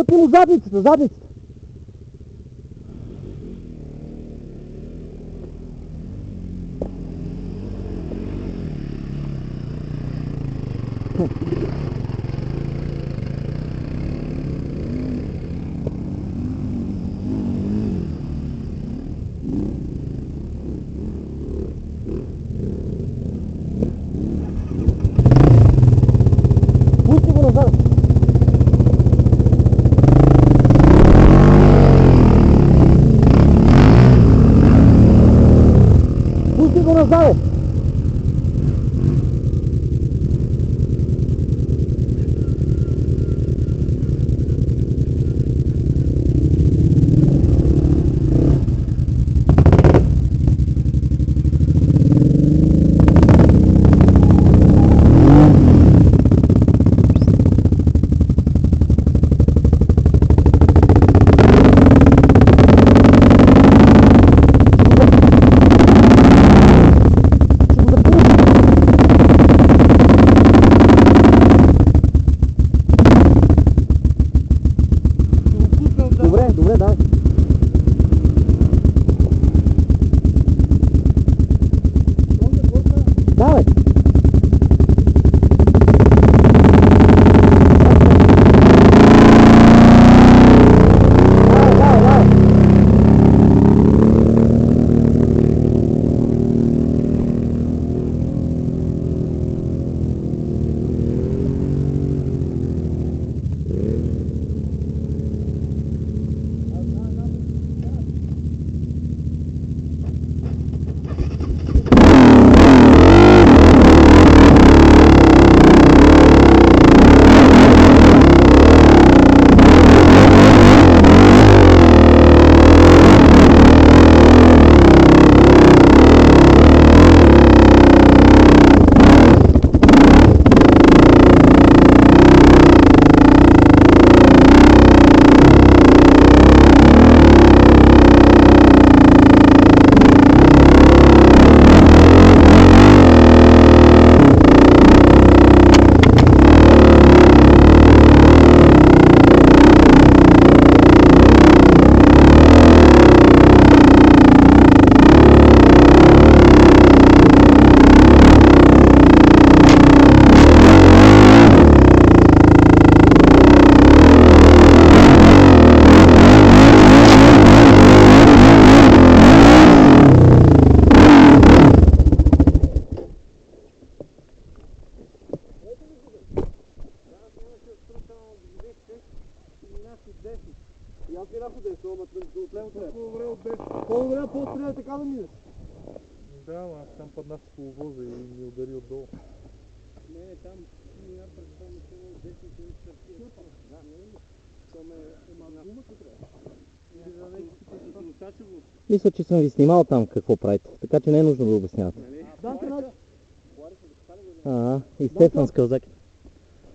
Дръпни му задницата, задницата. Пусти го назад. Пусти го назад. Добре, дай. Давай. И аз бях от 10, ама от лево трябва. По-добре от 10. По-добре по-стреля така да минеш. Да, ама аз там паднах с коловоза и ми удари отдолу. Не, там я представям, че от 10 и стартира. Да, не е ли? Ема гумата трябва. Или за някакви Мисля, че съм ви снимал там какво правите, така че не е нужно да обяснявате. Да, трябва. И Стефан с кълзаки.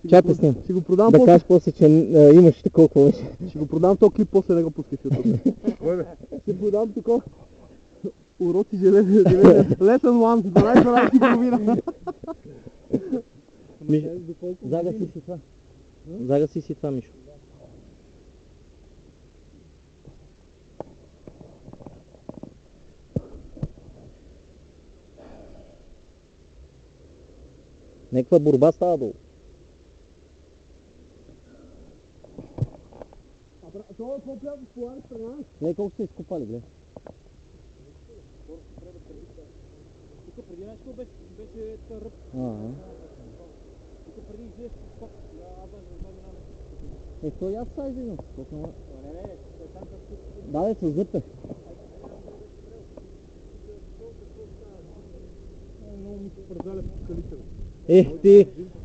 Чакай с ним. Ще го продам Да после. кажеш после, че имаш колко беше. Ще го продам този клип, после да го пускай в YouTube. Кой бе? Ще продам такова. Уроци железен. Lesson 1, 12 и половина. Загаси си това. Загаси си това, Мишо. Някаква борба става долу. Това е по-прямо с полари страна. Не, колко сте изкопали, гледай. Тук преди нещо беше ръб. Тук преди излез скок. Аз даже не знам. То и аз са извинам. Не, там като... Да, с зъпе. Много ми се пързаля по скалите.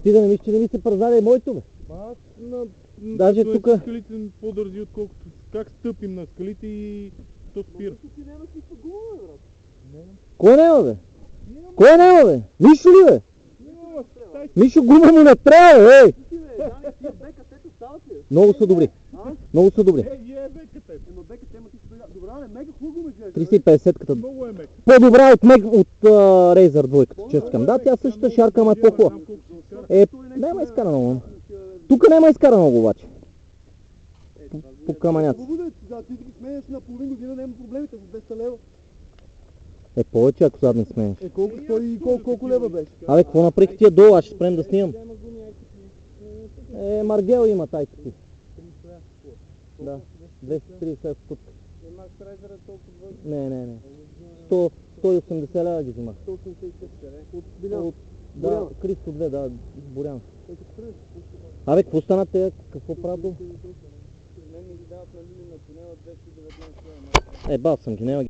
Ти да не мислиш, че не ми се пързаля и моето, бе. Аз Даже тука... скалите по-държи, отколкото как стъпим на скалите и то спира. Ти нямаш никаква гума, брат. Кой няма, бе? Кой няма, бе? Мишо ли, бе? Мишо, гума му не трябва, бе! Много са добри. Много са добри. Вие е беката. Ема беката, ема ти си добра, не, мега хубаво ме гледаш. 350-ката. Много е мек. По-добра от Razer двойката, ческам. Да, тя същата шарка, ама е по-хубава. Няма изкарано много. Тук няма изкарано много обаче. по камъняци. Хубаво да, ти ги сменяш на половин година, няма проблемите с 200 лева. Е, повече ако сега не смееш. Колко стои и колко лева беше? Абе, какво направих тия долу? Аз ще спрем да снимам. Маргел има тайка си. Да, 230 стотка. Имаш трейдера толкова Не. 180 лева ги взимах. 180 от Билян. Да, Кристо 2, да, Борян. Абе, какво стана те? Какво правят долу? Не ми ги дават на лили на тунела 219 лева. Бал съм ги, няма